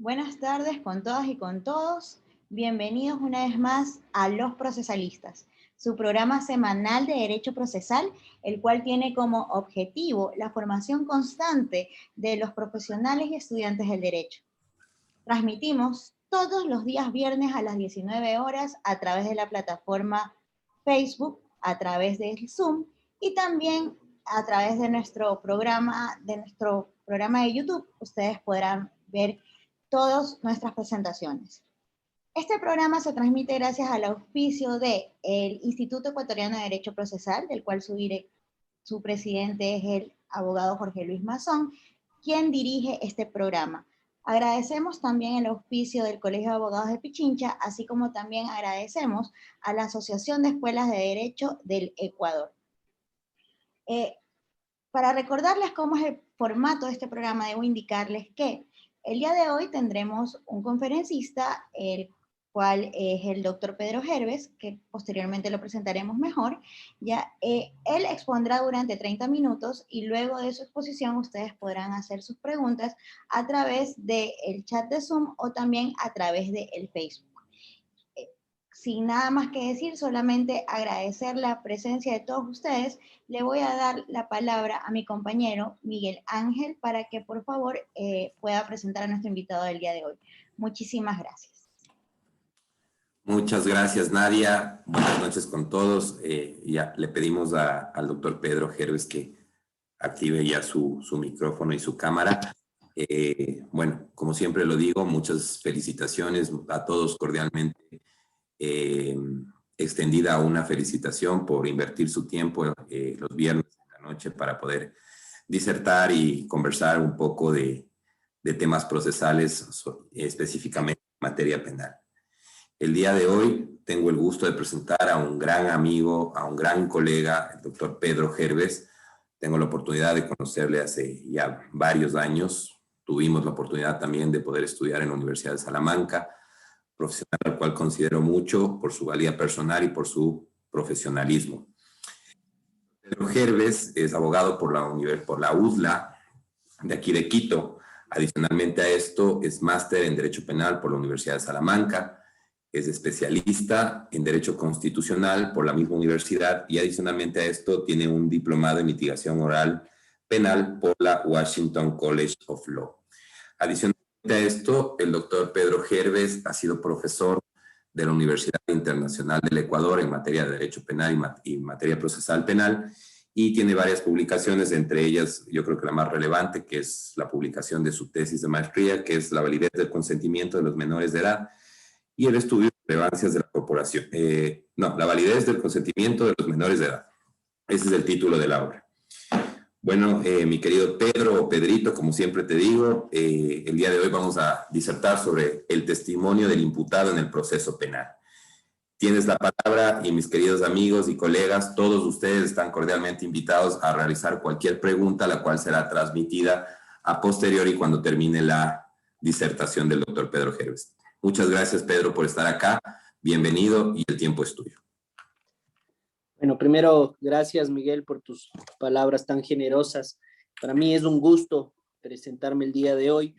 Buenas tardes con todas y con todos. Bienvenidos una vez más a Los Procesalistas, su programa semanal de Derecho Procesal, el cual tiene como objetivo la formación constante de los profesionales y estudiantes del derecho. Transmitimos todos los días viernes a las 19 horas a través de la plataforma Facebook, a través del Zoom y también a través de nuestro programa de YouTube. Ustedes podrán ver todas nuestras presentaciones. Este programa se transmite gracias al auspicio del Instituto Ecuatoriano de Derecho Procesal, del cual su presidente es el abogado Jorge Luis Mazón, quien dirige este programa. Agradecemos también el auspicio del Colegio de Abogados de Pichincha, así como también agradecemos a la Asociación de Escuelas de Derecho del Ecuador. Para recordarles cómo es el formato de este programa, debo indicarles que el día de hoy tendremos un conferencista, el cual es el doctor Pedro Gerves, que posteriormente lo presentaremos mejor. Él expondrá durante 30 minutos y luego de su exposición ustedes podrán hacer sus preguntas a través del chat de Zoom o también a través del Facebook. Sin nada más que decir, solamente agradecer la presencia de todos ustedes. Le voy a dar la palabra a mi compañero Miguel Ángel para que por favor pueda presentar a nuestro invitado del día de hoy. Muchísimas gracias. Muchas gracias, Nadia. Buenas noches con todos. Ya le pedimos al doctor Pedro Gerves que active ya su micrófono y su cámara. Bueno, como siempre lo digo, muchas felicitaciones a todos cordialmente. Extendida una felicitación por invertir su tiempo los viernes en la noche para poder disertar y conversar un poco de temas procesales, específicamente en materia penal. El día de hoy tengo el gusto de presentar a un gran amigo, a un gran colega, el doctor Pedro Gerves. Tengo la oportunidad de conocerle hace ya varios años. Tuvimos la oportunidad también de poder estudiar en la Universidad de Salamanca, profesional al cual considero mucho por su valía personal y por su profesionalismo. Pedro Gerves es abogado por la UDLA de aquí de Quito. Adicionalmente a esto, es máster en Derecho Penal por la Universidad de Salamanca, es especialista en Derecho Constitucional por la misma universidad y adicionalmente a esto tiene un diplomado en mitigación oral penal por la Washington College of Law. Adicionalmente a esto, el doctor Pedro Gerves ha sido profesor de la Universidad Internacional del Ecuador en materia de Derecho Penal y materia procesal penal y tiene varias publicaciones, entre ellas yo creo que la más relevante, que es la publicación de su tesis de maestría, que es La validez del consentimiento de los menores de edad, y el estudio de relevancias de la corporación. La validez del consentimiento de los menores de edad. Ese es el título de la obra. Bueno, mi querido Pedro o Pedrito, como siempre te digo, el día de hoy vamos a disertar sobre el testimonio del imputado en el proceso penal. Tienes la palabra y mis queridos amigos y colegas, todos ustedes están cordialmente invitados a realizar cualquier pregunta, la cual será transmitida a posteriori cuando termine la disertación del doctor Pedro Gerves. Muchas gracias, Pedro, por estar acá. Bienvenido y el tiempo es tuyo. Bueno, primero, gracias, Miguel, por tus palabras tan generosas. Para mí es un gusto presentarme el día de hoy.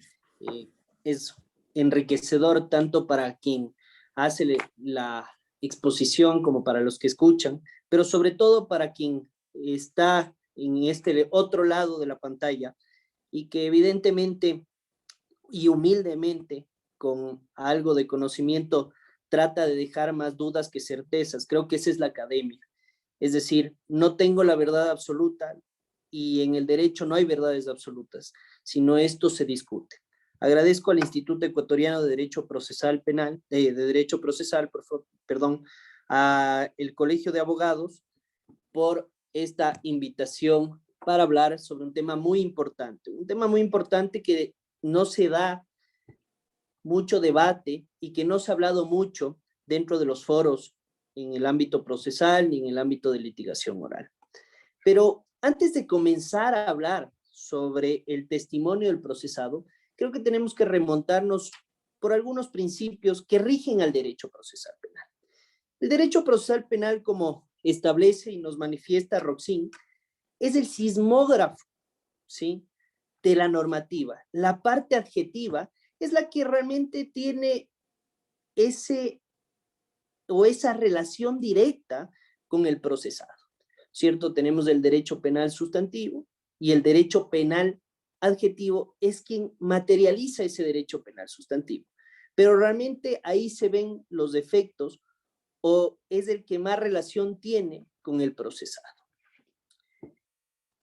Es enriquecedor tanto para quien hace la exposición como para los que escuchan, pero sobre todo para quien está en este otro lado de la pantalla y que evidentemente y humildemente, con algo de conocimiento, trata de dejar más dudas que certezas. Creo que esa es la academia. Es decir, no tengo la verdad absoluta y en el derecho no hay verdades absolutas, sino esto se discute. Agradezco al Instituto Ecuatoriano de Derecho Procesal Penal, a el Colegio de Abogados por esta invitación para hablar sobre un tema muy importante que no se da mucho debate y que no se ha hablado mucho dentro de los foros en el ámbito procesal ni en el ámbito de litigación oral. Pero antes de comenzar a hablar sobre el testimonio del procesado, creo que tenemos que remontarnos por algunos principios que rigen al derecho procesal penal. El derecho procesal penal, como establece y nos manifiesta Roxin, es el sismógrafo, ¿sí?, de la normativa, la parte adjetiva es la que realmente tiene esa relación directa con el procesado, ¿cierto? Tenemos el derecho penal sustantivo y el derecho penal adjetivo es quien materializa ese derecho penal sustantivo. Pero realmente ahí se ven los defectos o es el que más relación tiene con el procesado.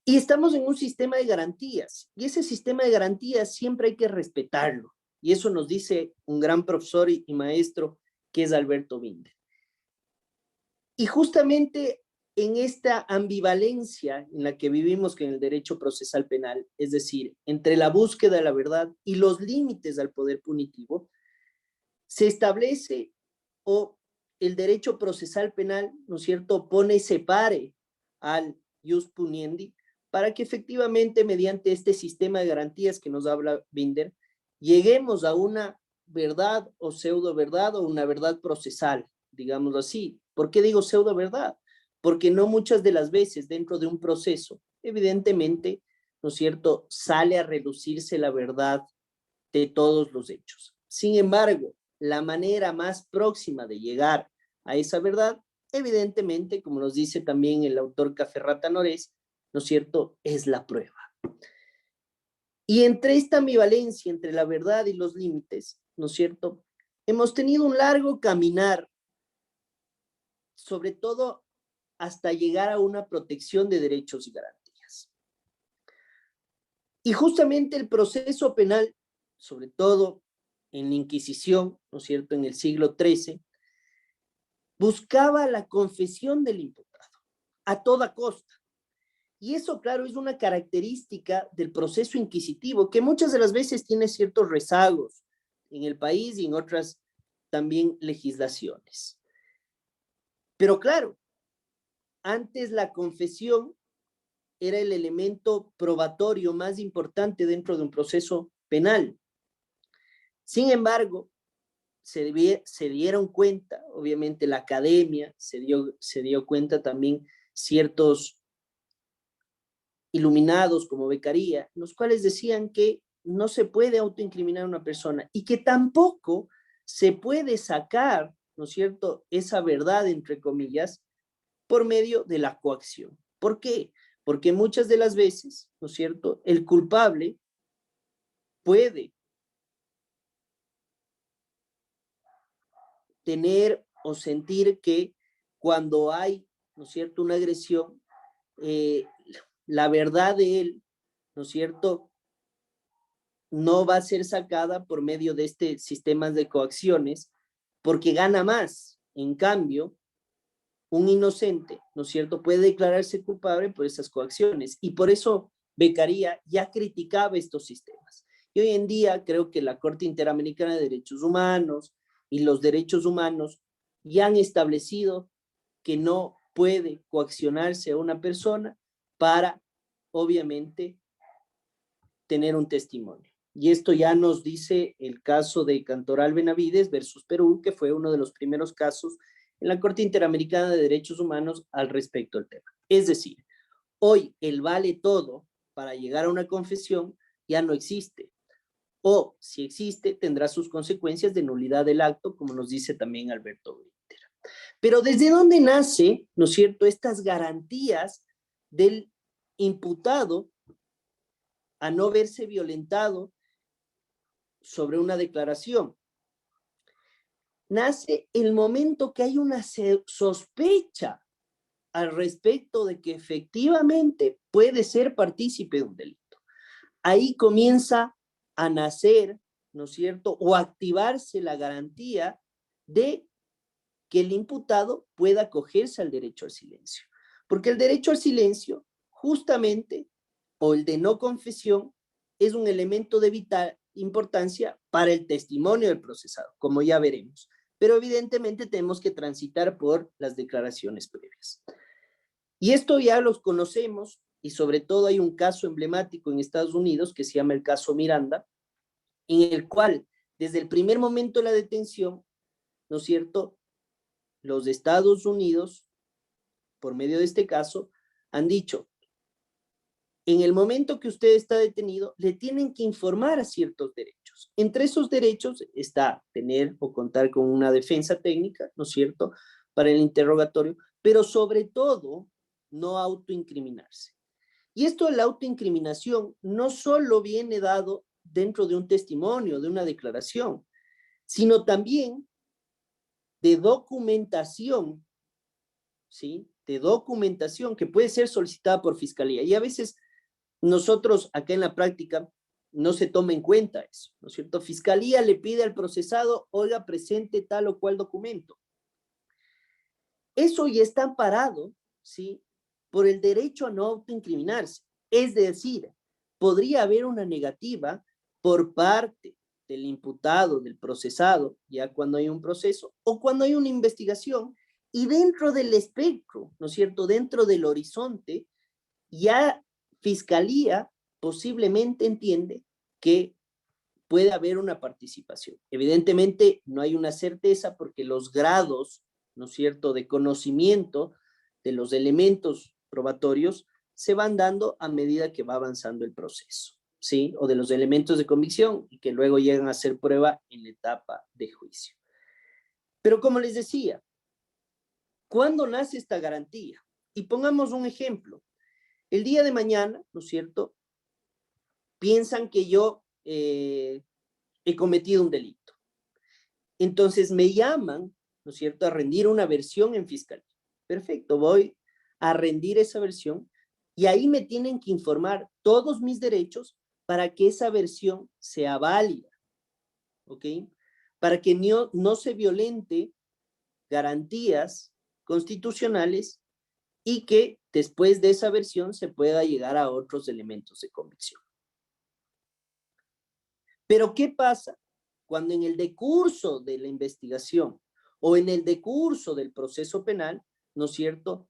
Y estamos en un sistema de garantías, y ese sistema de garantías siempre hay que respetarlo. Y eso nos dice un gran profesor y maestro que es Alberto Binder. Y justamente en esta ambivalencia en la que vivimos con el derecho procesal penal, es decir, entre la búsqueda de la verdad y los límites al poder punitivo, se establece o el derecho procesal penal, ¿no es cierto?, separe al ius puniendi para que efectivamente mediante este sistema de garantías que nos habla Binder, lleguemos a una verdad o pseudo verdad o una verdad procesal, digámoslo así. ¿Por qué digo pseudo verdad? Porque no muchas de las veces dentro de un proceso, evidentemente, ¿no es cierto?, sale a reducirse la verdad de todos los hechos. Sin embargo, la manera más próxima de llegar a esa verdad, evidentemente, como nos dice también el autor Cafferrata Norés, ¿no es cierto?, es la prueba. Y entre esta ambivalencia, entre la verdad y los límites, ¿no es cierto?, hemos tenido un largo caminar, sobre todo hasta llegar a una protección de derechos y garantías. Y justamente el proceso penal, sobre todo en la Inquisición, ¿no es cierto?, en el siglo XIII, buscaba la confesión del imputado a toda costa. Y eso, claro, es una característica del proceso inquisitivo que muchas de las veces tiene ciertos rezagos en el país y en otras también legislaciones. Pero claro, antes la confesión era el elemento probatorio más importante dentro de un proceso penal. Sin embargo, se dieron cuenta, obviamente la academia se dio cuenta también ciertos iluminados como Beccaria, los cuales decían que no se puede autoincriminar a una persona y que tampoco se puede sacar, ¿no es cierto?, esa verdad, entre comillas, por medio de la coacción. ¿Por qué? Porque muchas de las veces, ¿no es cierto?, el culpable puede tener o sentir que cuando hay, ¿no es cierto?, una agresión, la verdad de él, ¿no es cierto?, no va a ser sacada por medio de este sistema de coacciones porque gana más. En cambio, un inocente, ¿no es cierto?, puede declararse culpable por esas coacciones. Y por eso Beccaria ya criticaba estos sistemas. Y hoy en día creo que la Corte Interamericana de Derechos Humanos y los derechos humanos ya han establecido que no puede coaccionarse a una persona para, obviamente, tener un testimonio. Y esto ya nos dice el caso de Cantoral Benavides versus Perú, que fue uno de los primeros casos en la Corte Interamericana de Derechos Humanos al respecto del tema. Es decir, hoy el vale todo para llegar a una confesión ya no existe. O si existe, tendrá sus consecuencias de nulidad del acto, como nos dice también Alberto Binder. Pero ¿desde dónde nace, no es cierto, estas garantías del imputado a no verse violentado sobre una declaración? Nace el momento que hay una sospecha al respecto de que efectivamente puede ser partícipe de un delito. Ahí comienza a nacer, ¿no es cierto?, o activarse la garantía de que el imputado pueda acogerse al derecho al silencio. Porque el derecho al silencio, justamente, o el de no confesión, es un elemento de vital importancia para el testimonio del procesado, como ya veremos. Pero evidentemente tenemos que transitar por las declaraciones previas. Y esto ya los conocemos, y sobre todo hay un caso emblemático en Estados Unidos que se llama el caso Miranda, en el cual, desde el primer momento de la detención, ¿no es cierto?, los Estados Unidos, por medio de este caso, han dicho, en el momento que usted está detenido, le tienen que informar a ciertos derechos. derechos. Entre esos derechos está tener o contar con una defensa técnica, ¿no es cierto?, para el interrogatorio, pero sobre todo no autoincriminarse. Y esto de la autoincriminación no solo viene dado dentro de un testimonio, de una declaración, sino también de documentación, ¿sí? De documentación que puede ser solicitada por fiscalía. Y a veces nosotros acá en la práctica no se toma en cuenta eso, ¿no es cierto? Fiscalía le pide al procesado, oiga, presente tal o cual documento. Eso ya está amparado, ¿sí?, por el derecho a no autoincriminarse. Es decir, podría haber una negativa por parte del imputado, del procesado, ya cuando hay un proceso o cuando hay una investigación, y dentro del espectro, ¿no es cierto?, dentro del horizonte, ya Fiscalía posiblemente entiende que puede haber una participación. Evidentemente no hay una certeza porque los grados, ¿no es cierto?, de conocimiento de los elementos probatorios se van dando a medida que va avanzando el proceso, ¿sí? O de los elementos de convicción y que luego llegan a ser prueba en la etapa de juicio. Pero como les decía, ¿cuándo nace esta garantía? Y pongamos un ejemplo. El día de mañana, ¿no es cierto?, piensan que yo he cometido un delito. Entonces me llaman, ¿no es cierto?, a rendir una versión en fiscalía. Perfecto, voy a rendir esa versión y ahí me tienen que informar todos mis derechos para que esa versión sea válida, ¿ok? Para que no se violente garantías constitucionales y que después de esa versión se pueda llegar a otros elementos de convicción. Pero ¿qué pasa cuando en el decurso de la investigación o en el decurso del proceso penal, ¿no es cierto?,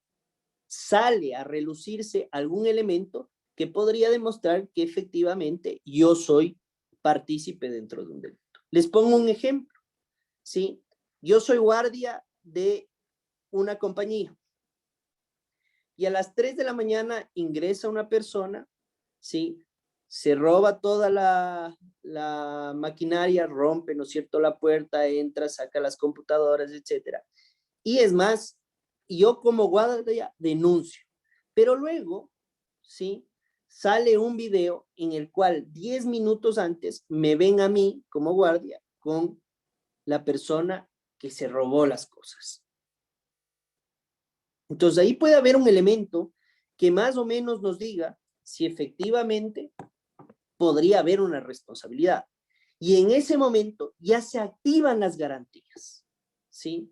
sale a relucirse algún elemento que podría demostrar que efectivamente yo soy partícipe dentro de un delito? Les pongo un ejemplo, ¿sí? Yo soy guardia de una compañía y a las 3 de la mañana ingresa una persona, ¿sí?, se roba toda la maquinaria, rompe, ¿no es cierto?, la puerta, entra, saca las computadoras, etcétera. Y es más, yo como guardia denuncio, pero luego, ¿sí?, sale un video en el cual 10 minutos antes me ven a mí como guardia con la persona que se robó las cosas. Entonces ahí puede haber un elemento que más o menos nos diga si efectivamente podría haber una responsabilidad. Y en ese momento ya se activan las garantías, ¿sí?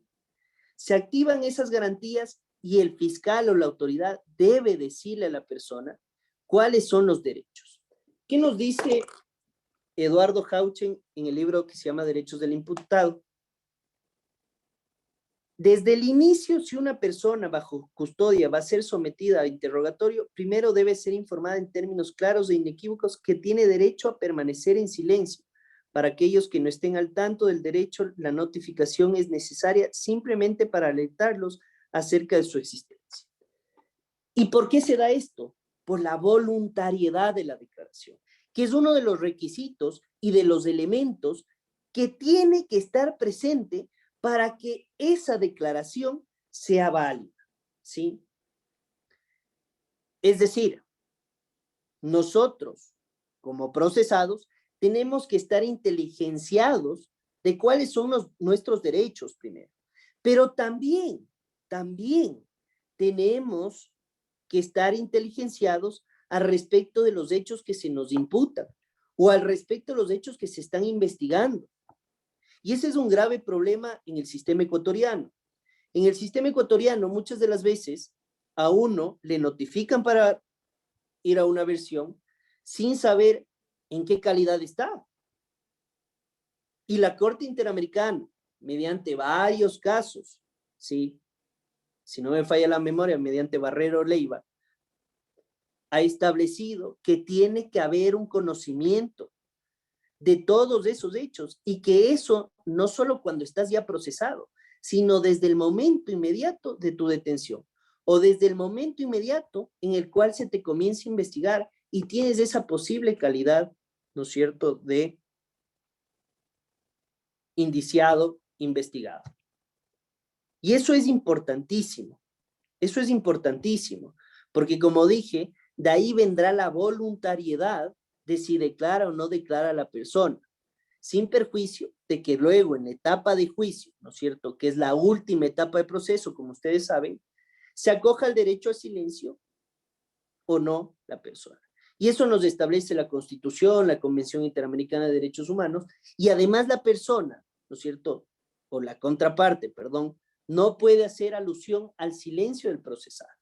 Se activan esas garantías y el fiscal o la autoridad debe decirle a la persona cuáles son los derechos. ¿Qué nos dice Eduardo Hauchen en el libro que se llama Derechos del Imputado? Desde el inicio, si una persona bajo custodia va a ser sometida a interrogatorio, primero debe ser informada en términos claros e inequívocos que tiene derecho a permanecer en silencio. Para aquellos que no estén al tanto del derecho, la notificación es necesaria simplemente para alertarlos acerca de su existencia. ¿Y por qué se da esto? Por la voluntariedad de la declaración, que es uno de los requisitos y de los elementos que tiene que estar presente para que esa declaración sea válida, ¿sí? Es decir, nosotros, como procesados, tenemos que estar inteligenciados de cuáles son nuestros derechos primero. Pero también tenemos que estar inteligenciados al respecto de los hechos que se nos imputan o al respecto de los hechos que se están investigando. Y ese es un grave problema en el sistema ecuatoriano. En el sistema ecuatoriano, muchas de las veces, a uno le notifican para ir a una versión sin saber en qué calidad está. Y la Corte Interamericana, mediante varios casos, ¿sí?, si no me falla la memoria, mediante Barrero Leiva, ha establecido que tiene que haber un conocimiento de todos esos hechos y que eso no solo cuando estás ya procesado, sino desde el momento inmediato de tu detención o desde el momento inmediato en el cual se te comienza a investigar y tienes esa posible calidad, ¿no es cierto?, de indiciado, investigado. Y eso es importantísimo. Eso es importantísimo, porque como dije, de ahí vendrá la voluntariedad de si declara o no declara la persona, sin perjuicio de que luego en la etapa de juicio, ¿no es cierto?, que es la última etapa de proceso, como ustedes saben, se acoja el derecho al silencio o no la persona. Y eso nos establece la Constitución, la Convención Interamericana de Derechos Humanos, y además la persona, ¿no es cierto?, o la contraparte, perdón, no puede hacer alusión al silencio del procesado.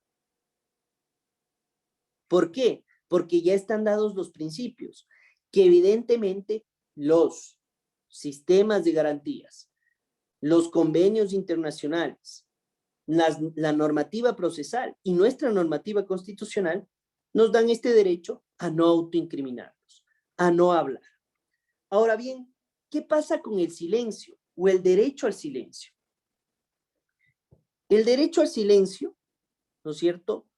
¿Por qué? Porque ya están dados los principios, que evidentemente los sistemas de garantías, los convenios internacionales, la normativa procesal y nuestra normativa constitucional nos dan este derecho a no autoincriminarnos, a no hablar. Ahora bien, ¿qué pasa con el silencio o el derecho al silencio? El derecho al silencio, ¿no es cierto?,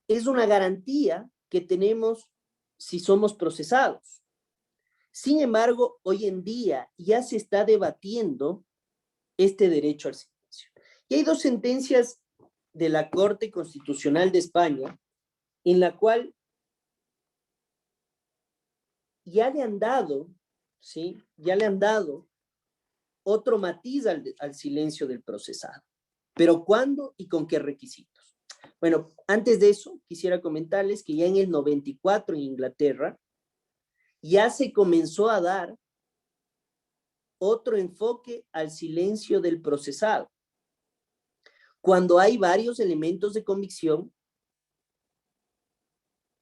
es una garantía que tenemos si somos procesados. Sin embargo, hoy en día ya se está debatiendo este derecho al silencio. Y hay dos sentencias de la Corte Constitucional de España en la cual ya le han dado, ¿sí?, ya le han dado otro matiz al silencio del procesado. ¿Pero cuándo y con qué requisitos? Bueno, antes de eso, quisiera comentarles que ya en el 94 en Inglaterra ya se comenzó a dar otro enfoque al silencio del procesado. Cuando hay varios elementos de convicción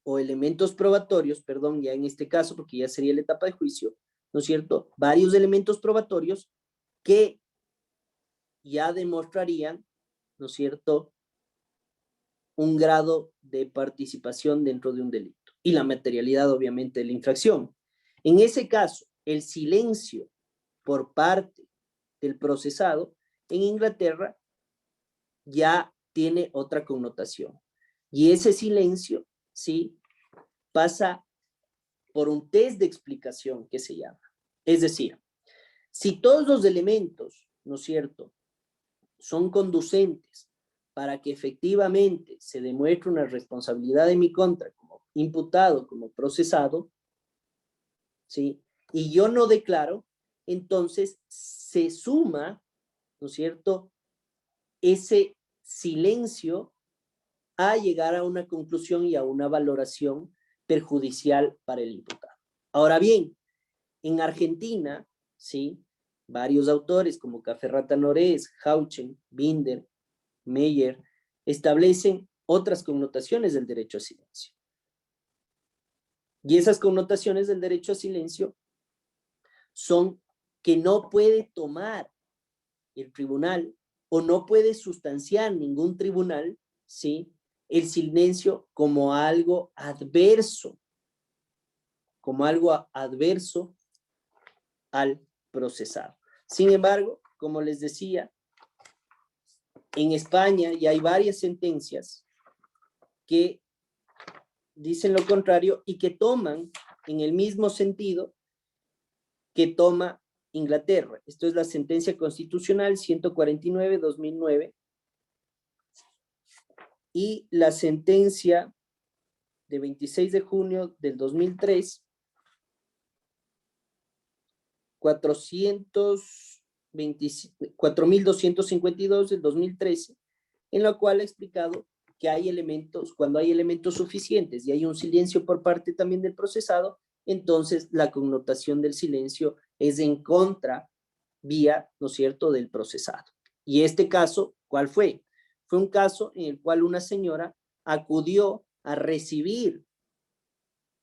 o elementos probatorios, perdón, ya en este caso, porque ya sería la etapa de juicio, ¿no es cierto? Varios elementos probatorios que ya demostrarían, ¿no es cierto?, un grado de participación dentro de un delito y la materialidad, obviamente, de la infracción. En ese caso, el silencio por parte del procesado en Inglaterra ya tiene otra connotación. Y ese silencio, ¿sí?, pasa por un test de explicación que se llama. Es decir, si todos los elementos, ¿no es cierto?, son conducentes para que efectivamente se demuestre una responsabilidad de mi contra como imputado, como procesado, ¿sí?, y yo no declaro, entonces se suma, ¿no es cierto?, ese silencio a llegar a una conclusión y a una valoración perjudicial para el imputado. Ahora bien, en Argentina, ¿sí?, varios autores como Cafferrata Norés, Hauchen, Binder, Meyer, establecen otras connotaciones del derecho a silencio. Y esas connotaciones del derecho a silencio son que no puede tomar el tribunal o no puede sustanciar ningún tribunal, ¿sí?, el silencio como algo adverso al procesado. Sin embargo, como les decía, en España ya hay varias sentencias que dicen lo contrario y que toman en el mismo sentido que toma Inglaterra. Esto es la sentencia constitucional 149/2009 y la sentencia de 26 de junio del 2003, 4.252 del 2013, en la cual ha explicado que hay elementos, cuando hay elementos suficientes y hay un silencio por parte también del procesado, entonces la connotación del silencio es en contra vía, ¿no es cierto?, del procesado. Y este caso, ¿cuál fue? Fue un caso en el cual una señora acudió a recibir,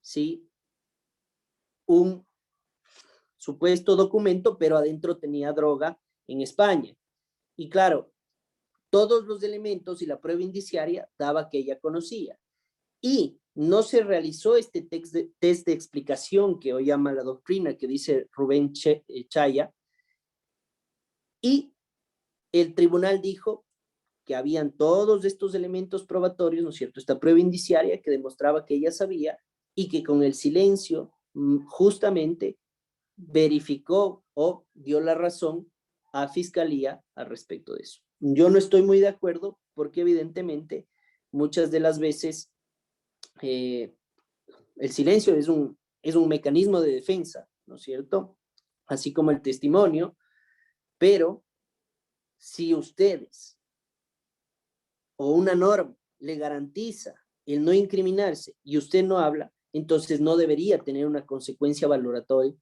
¿sí?, un supuesto documento, pero adentro tenía droga en España. Y claro, todos los elementos y la prueba indiciaria daba que ella conocía. Y no se realizó este test de explicación que hoy llama la doctrina, que dice Rubén Chaya, y el tribunal dijo que habían todos estos elementos probatorios, ¿no es cierto?, esta prueba indiciaria que demostraba que ella sabía y que con el silencio justamente verificó o dio la razón a Fiscalía al respecto de eso. Yo no estoy muy de acuerdo porque evidentemente muchas de las veces el silencio es un mecanismo de defensa, ¿no es cierto? Así como el testimonio, pero si ustedes o una norma le garantiza el no incriminarse y usted no habla, entonces no debería tener una consecuencia valoratoria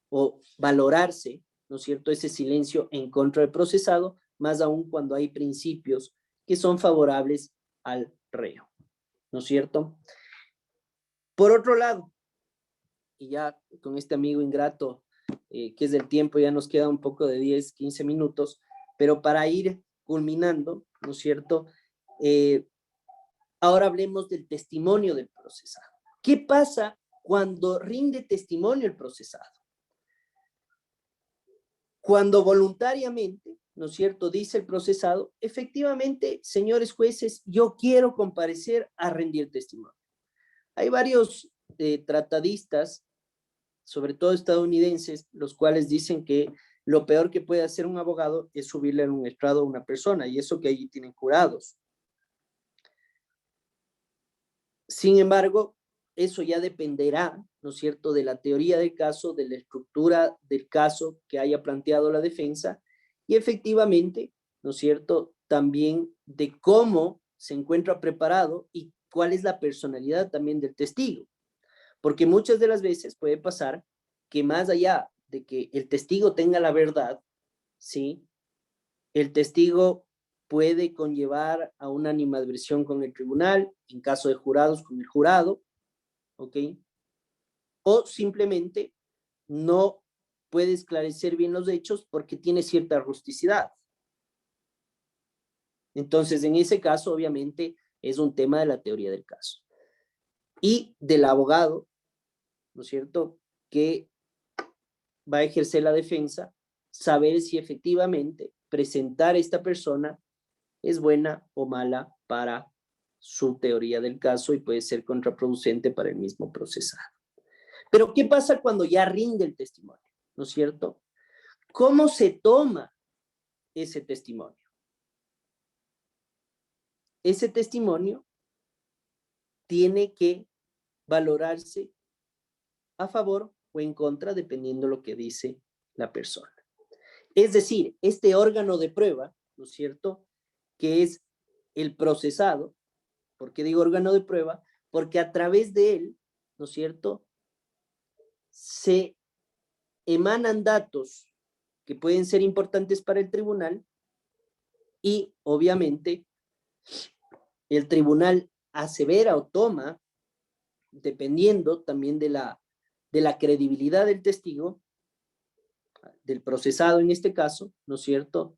o valorarse, ¿no es cierto?, ese silencio en contra del procesado, más aún cuando hay principios que son favorables al reo, ¿no es cierto? Por otro lado, y ya con este amigo ingrato, que es del tiempo, ya nos queda un poco de 10, 15 minutos, pero para ir culminando, ¿no es cierto?, ahora hablemos del testimonio del procesado. ¿Qué pasa cuando rinde testimonio el procesado? Cuando voluntariamente, ¿no es cierto?, dice el procesado, efectivamente, señores jueces, yo quiero comparecer a rendir testimonio. Hay varios tratadistas, sobre todo estadounidenses, los cuales dicen que lo peor que puede hacer un abogado es subirle en un estrado a una persona, y eso que allí tienen jurados. Sin embargo, eso ya dependerá, ¿no es cierto?, de la teoría del caso, de la estructura del caso que haya planteado la defensa y efectivamente, ¿no es cierto?, también de cómo se encuentra preparado y cuál es la personalidad también del testigo. Porque muchas de las veces puede pasar que más allá de que el testigo tenga la verdad, ¿sí?, el testigo puede conllevar a una animadversión con el tribunal, en caso de jurados con el jurado, ¿ok? O simplemente no puede esclarecer bien los hechos porque tiene cierta rusticidad. Entonces, en ese caso, obviamente, es un tema de la teoría del caso. Y del abogado, ¿no es cierto?, que va a ejercer la defensa, saber si efectivamente presentar a esta persona es buena o mala para su teoría del caso y puede ser contraproducente para el mismo procesado. Pero, ¿qué pasa cuando ya rinde el testimonio? ¿No es cierto? ¿Cómo se toma ese testimonio? Ese testimonio tiene que valorarse a favor o en contra, dependiendo de lo que dice la persona. Es decir, este órgano de prueba, ¿no es cierto?, que es el procesado. ¿Por qué digo órgano de prueba? Porque a través de él, ¿no es cierto?, se emanan datos que pueden ser importantes para el tribunal y, obviamente, el tribunal asevera o toma, dependiendo también de la credibilidad del testigo, del procesado en este caso, ¿no es cierto?,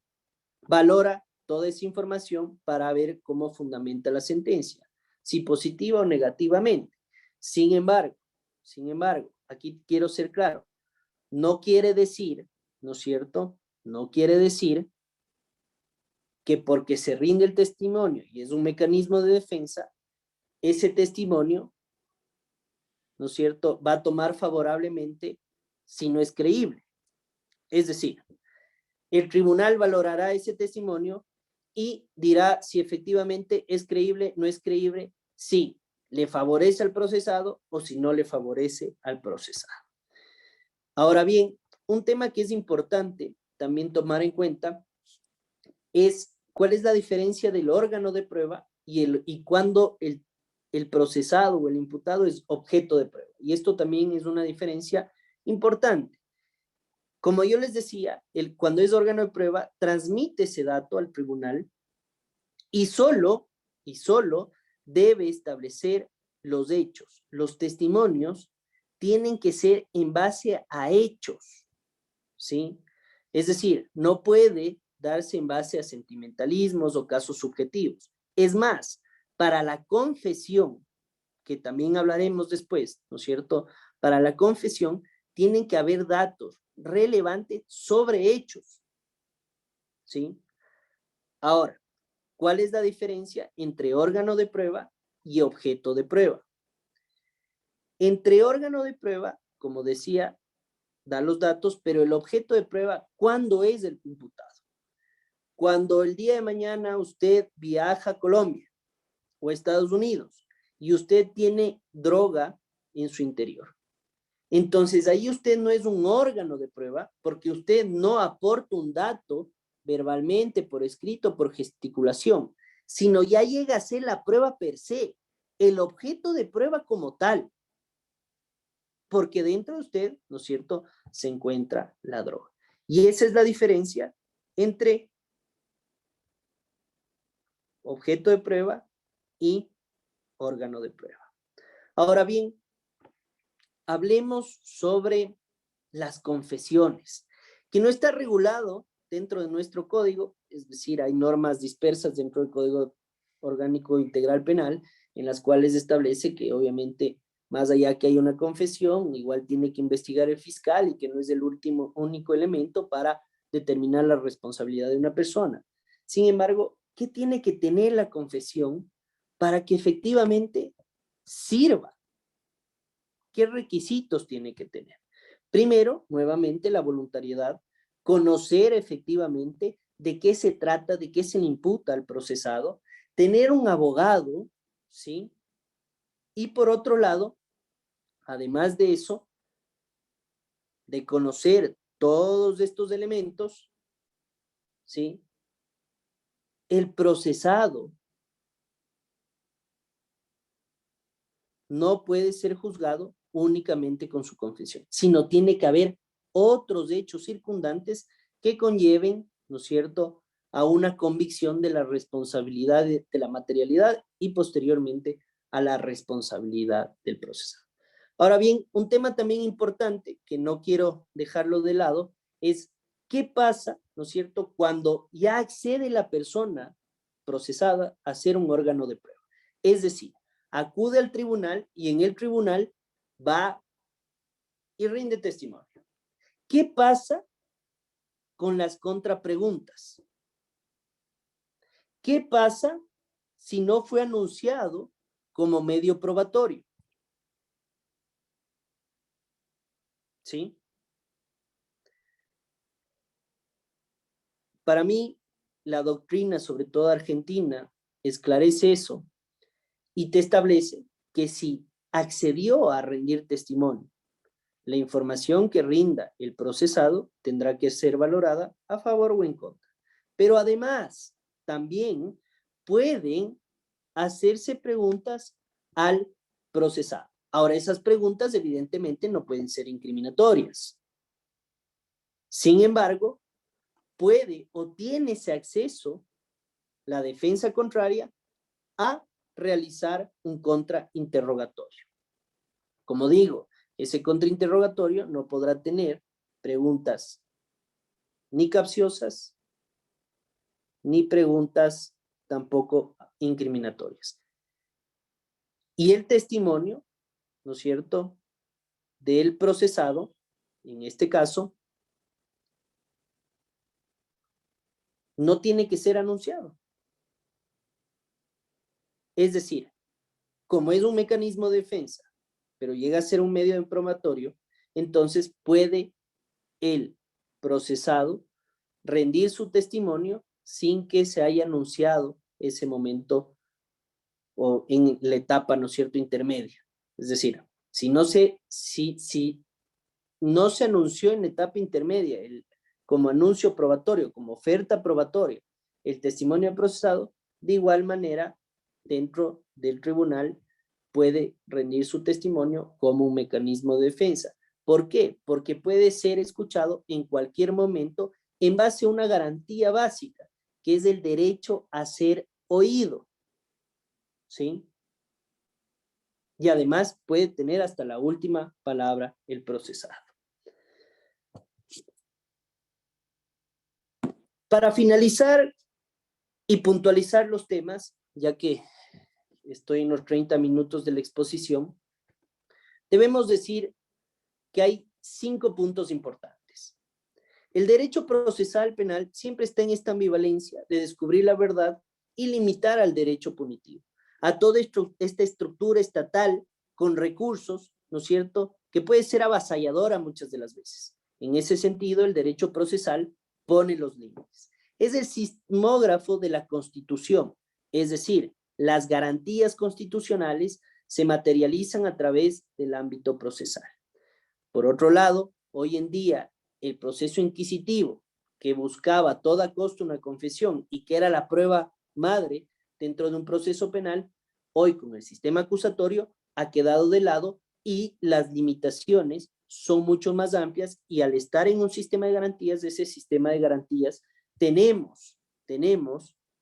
valora toda esa información para ver cómo fundamenta la sentencia, si positiva o negativamente. Sin embargo, aquí quiero ser claro, no quiere decir, ¿no es cierto?, no quiere decir que porque se rinde el testimonio y es un mecanismo de defensa, ese testimonio, ¿no es cierto?, va a tomar favorablemente si no es creíble. Es decir, el tribunal valorará ese testimonio y dirá si efectivamente es creíble, no es creíble, si le favorece al procesado o si no le favorece al procesado. Ahora bien, un tema que es importante también tomar en cuenta es cuál es la diferencia del órgano de prueba y cuando el procesado o el imputado es objeto de prueba. Y esto también es una diferencia importante. Como yo les decía, cuando es órgano de prueba, transmite ese dato al tribunal y solo debe establecer los hechos. Los testimonios tienen que ser en base a hechos, ¿sí? Es decir, no puede darse en base a sentimentalismos o casos subjetivos. Es más, para la confesión, que también hablaremos después, ¿no es cierto? Para la confesión tienen que haber datos relevantes sobre hechos, ¿sí? Ahora, ¿cuál es la diferencia entre órgano de prueba y objeto de prueba? Entre órgano de prueba, como decía, da los datos, pero el objeto de prueba, ¿cuándo es el imputado? Cuando el día de mañana usted viaja a Colombia o a Estados Unidos y usted tiene droga en su interior. Entonces ahí usted no es un órgano de prueba porque usted no aporta un dato verbalmente, por escrito, por gesticulación, sino ya llega a ser la prueba per se, el objeto de prueba como tal, porque dentro de usted, ¿no es cierto?, se encuentra la droga. Y esa es la diferencia entre objeto de prueba y órgano de prueba. Ahora bien, hablemos sobre las confesiones, que no está regulado dentro de nuestro código, es decir, hay normas dispersas dentro del Código Orgánico Integral Penal, en las cuales establece que obviamente, más allá que hay una confesión, igual tiene que investigar el fiscal y que no es el único elemento para determinar la responsabilidad de una persona. Sin embargo, ¿qué tiene que tener la confesión para que efectivamente sirva? ¿Qué requisitos tiene que tener? Primero, nuevamente, la voluntariedad, conocer efectivamente de qué se trata, de qué se le imputa al procesado, tener un abogado, ¿sí? Y por otro lado, además de eso, de conocer todos estos elementos, ¿sí? El procesado no puede ser juzgado únicamente con su confesión, sino tiene que haber otros hechos circundantes que conlleven, ¿no es cierto?, a una convicción de la responsabilidad de la materialidad y posteriormente a la responsabilidad del procesado. Ahora bien, un tema también importante que no quiero dejarlo de lado es qué pasa, ¿no es cierto?, cuando ya accede la persona procesada a ser un órgano de prueba. Es decir, acude al tribunal y en el tribunal va y rinde testimonio. ¿Qué pasa con las contrapreguntas? ¿Qué pasa si no fue anunciado como medio probatorio? ¿Sí? Para mí, la doctrina, sobre todo argentina, esclarece eso y te establece que si accedió a rendir testimonio, la información que rinda el procesado tendrá que ser valorada a favor o en contra. Pero además, también pueden hacerse preguntas al procesado. Ahora, esas preguntas evidentemente no pueden ser incriminatorias. Sin embargo, puede o tiene ese acceso la defensa contraria a realizar un contrainterrogatorio. Como digo, ese contrainterrogatorio no podrá tener preguntas ni capciosas, ni preguntas tampoco incriminatorias. Y el testimonio, ¿no es cierto?, del procesado, en este caso, no tiene que ser anunciado. Es decir, como es un mecanismo de defensa, pero llega a ser un medio de probatorio, entonces puede el procesado rendir su testimonio sin que se haya anunciado ese momento o en la etapa, ¿no es cierto?, intermedia. Es decir, si no se anunció en la etapa intermedia como anuncio probatorio, como oferta probatoria, el testimonio del procesado, de igual manera, dentro del tribunal puede rendir su testimonio como un mecanismo de defensa. ¿Por qué? Porque puede ser escuchado en cualquier momento en base a una garantía básica, que es el derecho a ser oído, ¿sí? Y además puede tener hasta la última palabra el procesado. Para finalizar y puntualizar los temas, ya que estoy en los 30 minutos de la exposición, debemos decir que hay 5 puntos importantes. El derecho procesal penal siempre está en esta ambivalencia de descubrir la verdad y limitar al derecho punitivo, a toda esta estructura estatal con recursos, ¿no es cierto?, que puede ser avasalladora muchas de las veces. En ese sentido, el derecho procesal pone los límites. Es el sismógrafo de la Constitución, es decir, las garantías constitucionales se materializan a través del ámbito procesal. Por otro lado, hoy en día, el proceso inquisitivo que buscaba a toda costa una confesión y que era la prueba madre dentro de un proceso penal, hoy con el sistema acusatorio ha quedado de lado y las limitaciones son mucho más amplias, y al estar en un sistema de garantías, ese sistema de garantías tenemos,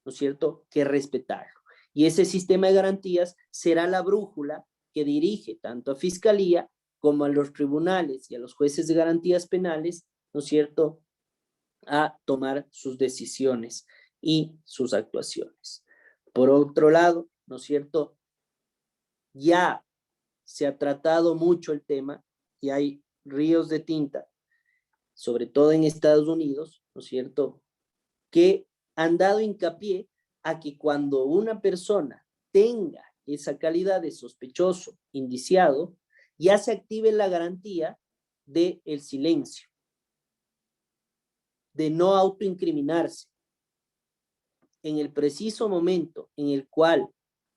¿no es cierto?, que respetarlo. Y ese sistema de garantías será la brújula que dirige tanto a Fiscalía como a los tribunales y a los jueces de garantías penales, ¿no es cierto?, a tomar sus decisiones y sus actuaciones. Por otro lado, ¿no es cierto?, ya se ha tratado mucho el tema y hay ríos de tinta, sobre todo en Estados Unidos, ¿no es cierto?, que han dado hincapié a que cuando una persona tenga esa calidad de sospechoso indiciado, ya se active la garantía del silencio, de no autoincriminarse. En el preciso momento en el cual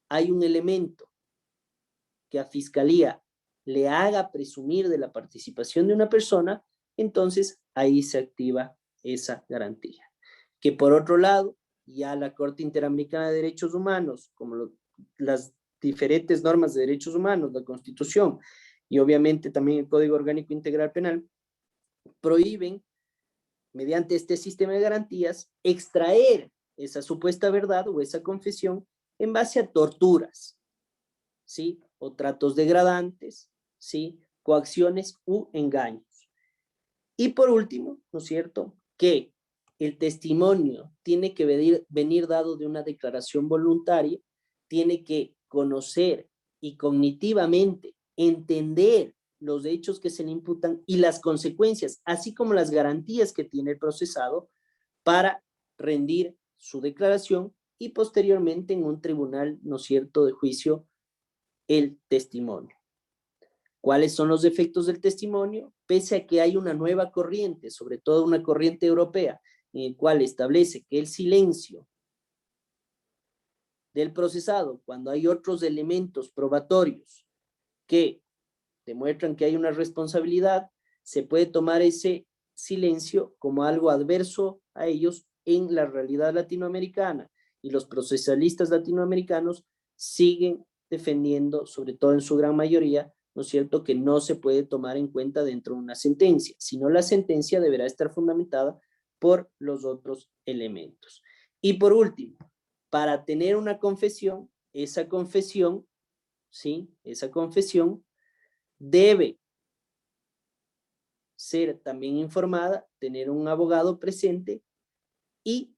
hay un elemento que a Fiscalía le haga presumir de la participación de una persona, entonces ahí se activa esa garantía. Que por otro lado, ya la Corte Interamericana de Derechos Humanos, como las diferentes normas de derechos humanos, la Constitución y obviamente también el Código Orgánico Integral Penal, prohíben, mediante este sistema de garantías, extraer esa supuesta verdad o esa confesión en base a torturas, ¿sí?, o tratos degradantes, ¿sí?, coacciones u engaños. Y por último, ¿no es cierto?, que el testimonio tiene que venir dado de una declaración voluntaria, tiene que conocer y cognitivamente entender los hechos que se le imputan y las consecuencias, así como las garantías que tiene el procesado para rendir su declaración y posteriormente en un tribunal, ¿no es cierto?, de juicio, el testimonio. ¿Cuáles son los efectos del testimonio? Pese a que hay una nueva corriente, sobre todo una corriente europea, en el cual establece que el silencio del procesado, cuando hay otros elementos probatorios que demuestran que hay una responsabilidad, se puede tomar ese silencio como algo adverso a ellos en la realidad latinoamericana, y los procesalistas latinoamericanos siguen defendiendo, sobre todo en su gran mayoría, ¿no es cierto?, que no se puede tomar en cuenta dentro de una sentencia, sino la sentencia deberá estar fundamentada por los otros elementos. Y por último, para tener una confesión, esa confesión, ¿sí?, esa confesión debe ser también informada, tener un abogado presente, y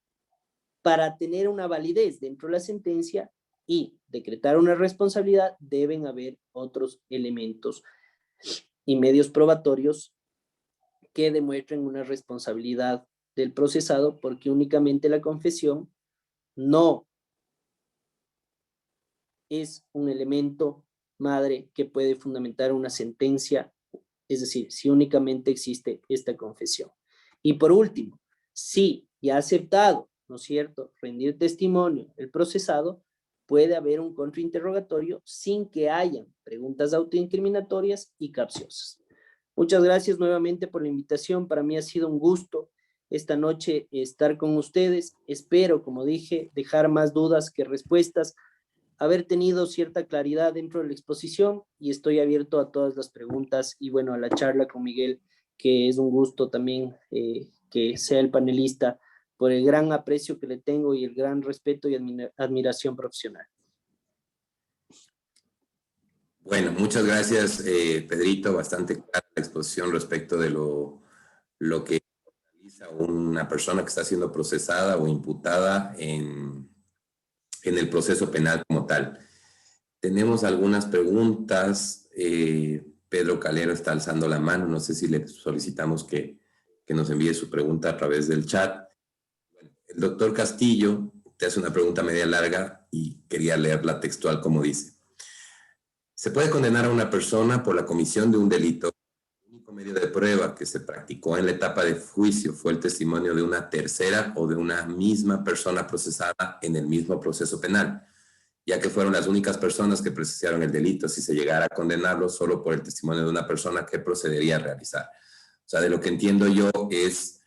para tener una validez dentro de la sentencia y decretar una responsabilidad deben haber otros elementos y medios probatorios que demuestren una responsabilidad del procesado, porque únicamente la confesión no es un elemento madre que puede fundamentar una sentencia, es decir, si únicamente existe esta confesión. Y por último, si ya ha aceptado, ¿no es cierto?, rendir testimonio el procesado, puede haber un contrainterrogatorio sin que hayan preguntas autoincriminatorias y capciosas. Muchas gracias nuevamente por la invitación. Para mí ha sido un gusto esta noche estar con ustedes. Espero, como dije, dejar más dudas que respuestas, haber tenido cierta claridad dentro de la exposición, y estoy abierto a todas las preguntas y bueno, a la charla con Miguel, que es un gusto también que sea el panelista, por el gran aprecio que le tengo y el gran respeto y admiración profesional. Bueno, muchas gracias, Pedrito. Bastante clara la exposición respecto de lo que realiza una persona que está siendo procesada o imputada en el proceso penal como tal. Tenemos algunas preguntas. Pedro Calero está alzando la mano. No sé si le solicitamos que nos envíe su pregunta a través del chat. El doctor Castillo te hace una pregunta media larga y quería leerla textual como dice. Se puede condenar a una persona por la comisión de un delito. El único medio de prueba que se practicó en la etapa de juicio fue el testimonio de una tercera o de una misma persona procesada en el mismo proceso penal, ya que fueron las únicas personas que presenciaron el delito. Si se llegara a condenarlo solo por el testimonio de una persona, ¿qué procedería a realizar? O sea, de lo que entiendo yo es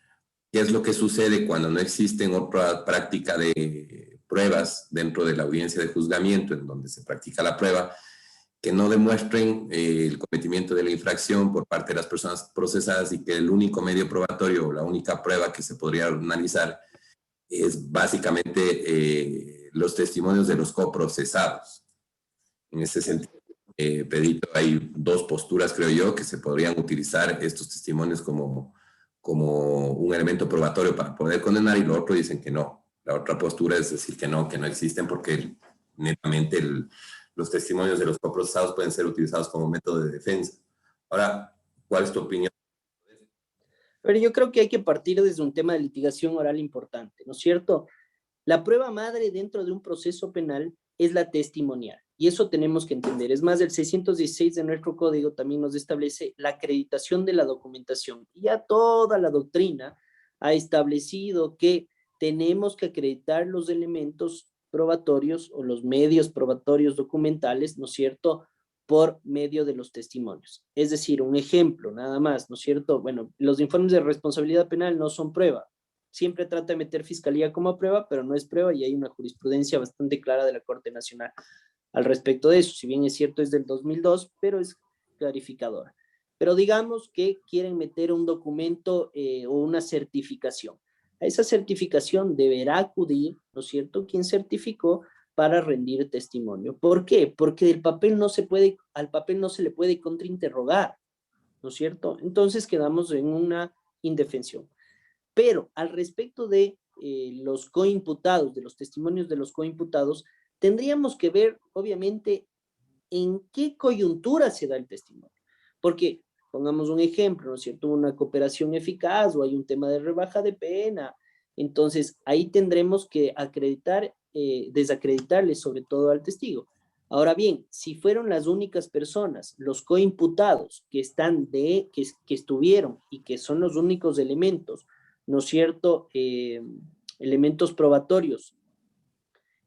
qué es lo que sucede cuando no existen otra práctica de pruebas dentro de la audiencia de juzgamiento en donde se practica la prueba, que no demuestren el cometimiento de la infracción por parte de las personas procesadas y que el único medio probatorio o la única prueba que se podría analizar es básicamente los testimonios de los coprocesados. En ese sentido, Pedrito, hay dos posturas, creo yo, que se podrían utilizar estos testimonios como un elemento probatorio para poder condenar, y lo otro dicen que no. La otra postura es decir que no existen porque netamente los testimonios de los coprocesados pueden ser utilizados como método de defensa. Ahora, ¿cuál es tu opinión? Pero yo creo que hay que partir desde un tema de litigación oral importante, ¿no es cierto? La prueba madre dentro de un proceso penal es la testimonial, y eso tenemos que entender. Es más, el 616 de nuestro código también nos establece la acreditación de la documentación. Y ya toda la doctrina ha establecido que tenemos que acreditar los elementos probatorios o los medios probatorios documentales, ¿no es cierto?, por medio de los testimonios. Es decir, un ejemplo nada más, ¿no es cierto? Bueno, los informes de responsabilidad penal no son prueba. Siempre trata de meter fiscalía como prueba, pero no es prueba, y hay una jurisprudencia bastante clara de la Corte Nacional al respecto de eso. Si bien es cierto, es del 2002, pero es clarificadora. Pero digamos que quieren meter un documento o una certificación. A esa certificación deberá acudir, ¿no es cierto?, quien certificó para rendir testimonio. ¿Por qué? Porque al papel no se le puede contrainterrogar, ¿no es cierto? Entonces quedamos en una indefensión. Pero al respecto de los coimputados, de los testimonios de los coimputados, tendríamos que ver, obviamente, en qué coyuntura se da el testimonio. Porque, pongamos un ejemplo, ¿no es cierto?, una cooperación eficaz o hay un tema de rebaja de pena. Entonces, ahí tendremos que desacreditarle sobre todo al testigo. Ahora bien, si fueron las únicas personas, los coimputados que estuvieron y que son los únicos elementos, ¿no es cierto?, elementos probatorios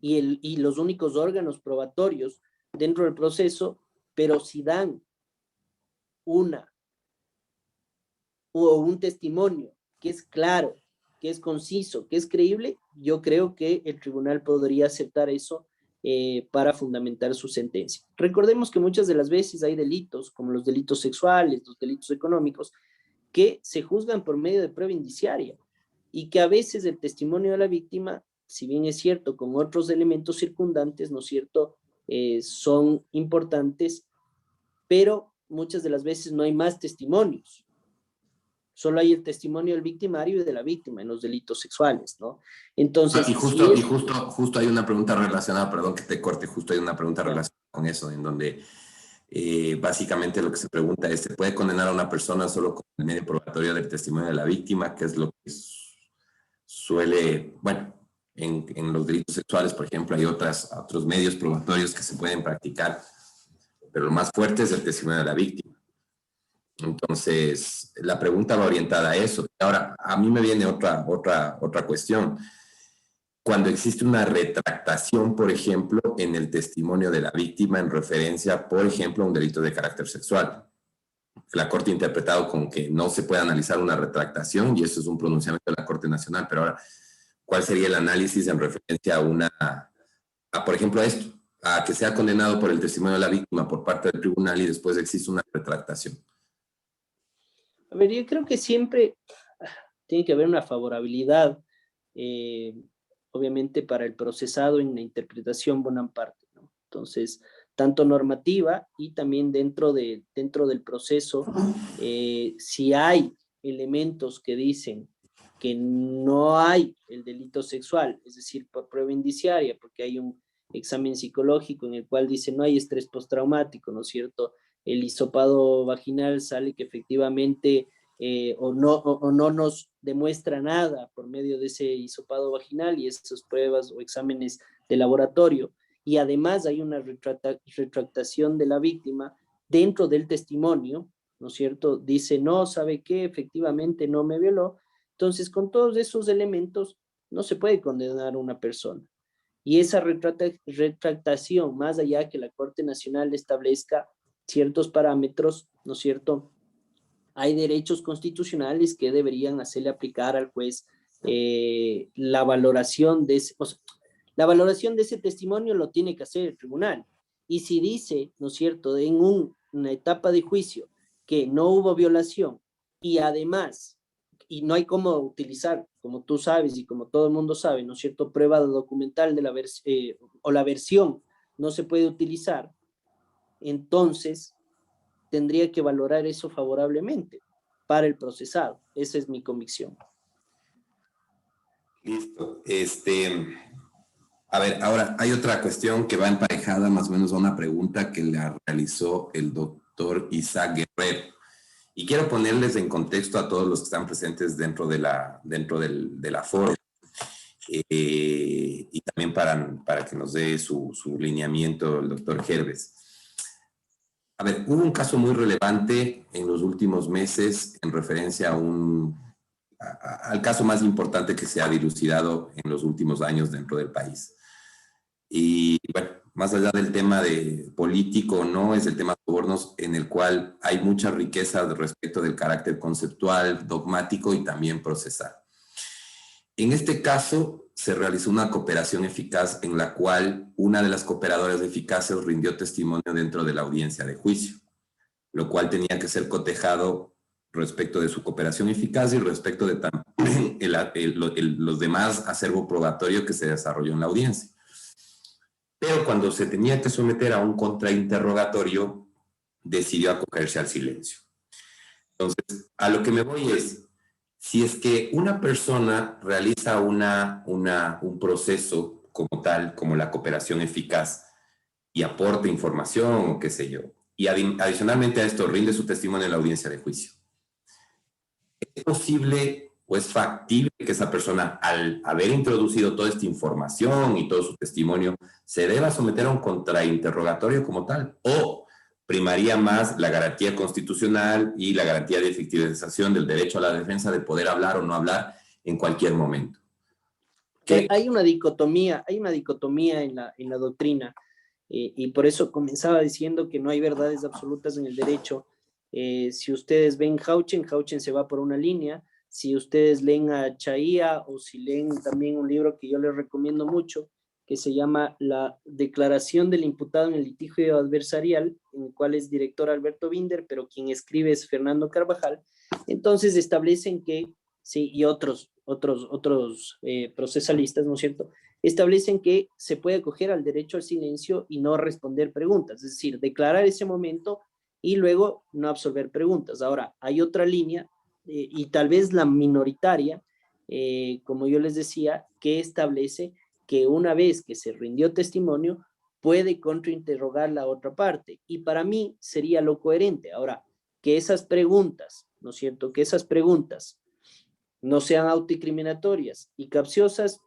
y los únicos órganos probatorios dentro del proceso, pero si dan un testimonio que es claro, que es conciso, que es creíble, yo creo que el tribunal podría aceptar eso para fundamentar su sentencia. Recordemos que muchas de las veces hay delitos, como los delitos sexuales, los delitos económicos, que se juzgan por medio de prueba indiciaria y que a veces el testimonio de la víctima, si bien es cierto, con otros elementos circundantes, ¿no es cierto?, son importantes, pero muchas de las veces no hay más testimonios. Solo hay el testimonio del victimario y de la víctima en los delitos sexuales, ¿no? Entonces, justo hay una pregunta relacionada, perdón que te corte, justo hay una pregunta relacionada con eso, en donde básicamente lo que se pregunta es, ¿se puede condenar a una persona solo con el medio probatorio del testimonio de la víctima? Que es lo que suele, bueno, en los delitos sexuales, por ejemplo, hay otros medios probatorios que se pueden practicar, pero lo más fuerte es el testimonio de la víctima. Entonces, la pregunta va orientada a eso. Ahora, a mí me viene otra cuestión. Cuando existe una retractación, por ejemplo, en el testimonio de la víctima en referencia, por ejemplo, a un delito de carácter sexual. La Corte ha interpretado como que no se puede analizar una retractación, y eso es un pronunciamiento de la Corte Nacional. Pero ahora, ¿cuál sería el análisis en referencia por ejemplo, a esto? A que sea condenado por el testimonio de la víctima por parte del tribunal y después existe una retractación. A ver, yo creo que siempre tiene que haber una favorabilidad, obviamente, para el procesado en la interpretación Bonaparte, ¿no? Entonces, tanto normativa y también dentro del proceso, si hay elementos que dicen que no hay el delito sexual, es decir, por prueba indiciaria, porque hay un examen psicológico en el cual dice no hay estrés postraumático, ¿no es cierto? El hisopado vaginal sale que efectivamente o no nos demuestra nada por medio de ese hisopado vaginal y esas pruebas o exámenes de laboratorio, y además hay una retractación de la víctima dentro del testimonio, ¿no es cierto? Dice, no, ¿sabe qué? Efectivamente no me violó. Entonces, con todos esos elementos, no se puede condenar a una persona. Y esa retractación, más allá que la Corte Nacional establezca ciertos parámetros, ¿no es cierto? Hay derechos constitucionales que deberían hacerle aplicar al juez la valoración de ese, o sea, la valoración de ese testimonio lo tiene que hacer el tribunal. Y si dice, ¿no es cierto?, en una etapa de juicio que no hubo violación y además, y no hay cómo utilizar, como tú sabes y como todo el mundo sabe, ¿no es cierto?, prueba documental de o la versión no se puede utilizar, entonces tendría que valorar eso favorablemente para el procesado. Esa es mi convicción. Listo. A ver, ahora hay otra cuestión que va emparejada más o menos a una pregunta que la realizó el doctor Isaac Guerrero. Y quiero ponerles en contexto a todos los que están presentes dentro de la foro, y también para que nos dé su lineamiento el doctor Gerves. A ver, hubo un caso muy relevante en los últimos meses en referencia al caso más importante que se ha dilucidado en los últimos años dentro del país. Y bueno, más allá del tema de político, no es el tema de sobornos, en el cual hay mucha riqueza respecto del carácter conceptual, dogmático y también procesal. En este caso, se realizó una cooperación eficaz en la cual una de las cooperadoras eficaces rindió testimonio dentro de la audiencia de juicio, lo cual tenía que ser cotejado respecto de su cooperación eficaz y respecto de también los demás acervo probatorio que se desarrolló en la audiencia. Pero cuando se tenía que someter a un contrainterrogatorio, decidió acogerse al silencio. Entonces, a lo que me voy es, si es que una persona realiza un proceso como tal, como la cooperación eficaz, y aporta información o qué sé yo, y adicionalmente a esto rinde su testimonio en la audiencia de juicio, ¿es posible o es factible que esa persona, al haber introducido toda esta información y todo su testimonio, se deba someter a un contrainterrogatorio como tal? ¿O primaría más la garantía constitucional y la garantía de efectivización del derecho a la defensa de poder hablar o no hablar en cualquier momento? Hay una dicotomía en la doctrina, y por eso comenzaba diciendo que no hay verdades absolutas en el derecho. Si ustedes ven Hauchen se va por una línea. Si ustedes leen a Chaía o si leen también un libro que yo les recomiendo mucho, que se llama La Declaración del Imputado en el Litigio Adversarial, en el cual es director Alberto Binder, pero quien escribe es Fernando Carvajal, entonces establecen que, sí, y otros procesalistas, ¿no es cierto?, establecen que se puede acoger al derecho al silencio y no responder preguntas, es decir, declarar ese momento y luego no absolver preguntas. Ahora, hay otra línea, y tal vez la minoritaria, como yo les decía, que establece que una vez que se rindió testimonio, puede contrainterrogar la otra parte. Y para mí sería lo coherente. Ahora, que esas preguntas, ¿no es cierto?, que esas preguntas no sean autoincriminatorias y capciosas,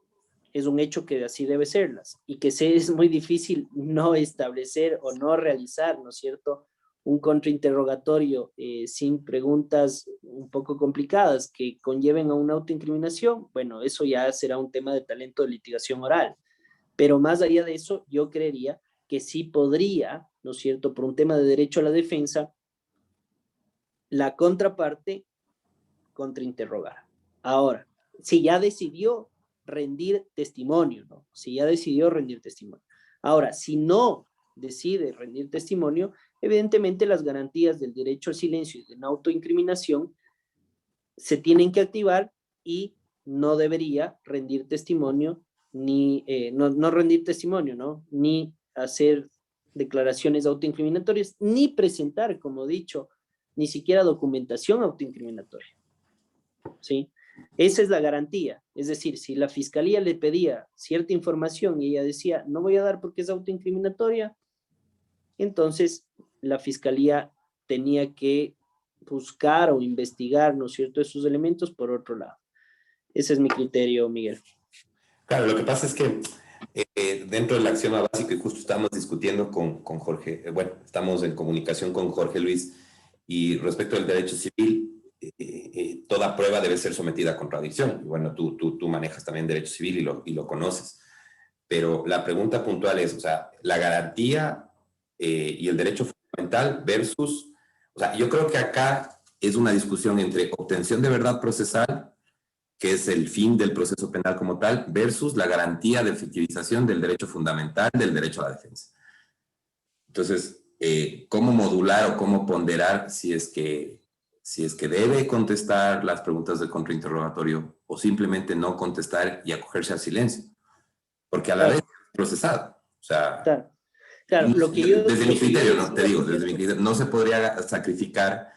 es un hecho que así debe serlas, y que es muy difícil no establecer o no realizar, ¿no es cierto?, un contrainterrogatorio sin preguntas un poco complicadas que conlleven a una autoincriminación. Bueno, eso ya será un tema de talento de litigación oral. Pero más allá de eso, yo creería que sí podría, ¿no es cierto?, por un tema de derecho a la defensa, la contraparte contrainterrogar. Ahora, si ya decidió rendir testimonio, ¿no? Si ya decidió rendir testimonio. Ahora, si no decide rendir testimonio, evidentemente las garantías del derecho al silencio y de no autoincriminación se tienen que activar y no debería rendir testimonio, ni no rendir testimonio, ¿no?, ni hacer declaraciones autoincriminatorias, ni presentar, como he dicho, ni siquiera documentación autoincriminatoria. ¿Sí? Esa es la garantía. Es decir, si la fiscalía le pedía cierta información y ella decía, no voy a dar porque es autoincriminatoria, entonces la fiscalía tenía que buscar o investigar, ¿no es cierto?, esos elementos por otro lado. Ese es mi criterio, Miguel. Claro, lo que pasa es que Dentro del axioma básico, y justo estamos discutiendo con Jorge, bueno, estamos en comunicación con Jorge Luis, y respecto al derecho civil, toda prueba debe ser sometida a contradicción. Y bueno, tú manejas también derecho civil y lo conoces. Pero la pregunta puntual es, o sea, la garantía y el derecho fundamental versus, o sea, yo creo que acá es una discusión entre obtención de verdad procesal, que es el fin del proceso penal como tal, versus la garantía de efectivización del derecho fundamental, del derecho a la defensa. Entonces, ¿cómo modular o cómo ponderar si es que debe contestar las preguntas del contrainterrogatorio o simplemente no contestar y acogerse al silencio? Porque a la vez es procesado. O sea, Claro, claro, desde mi lo que yo criterio, ¿no? Te decía, ¿no digo, es desde mi cierto? criterio, no se podría sacrificar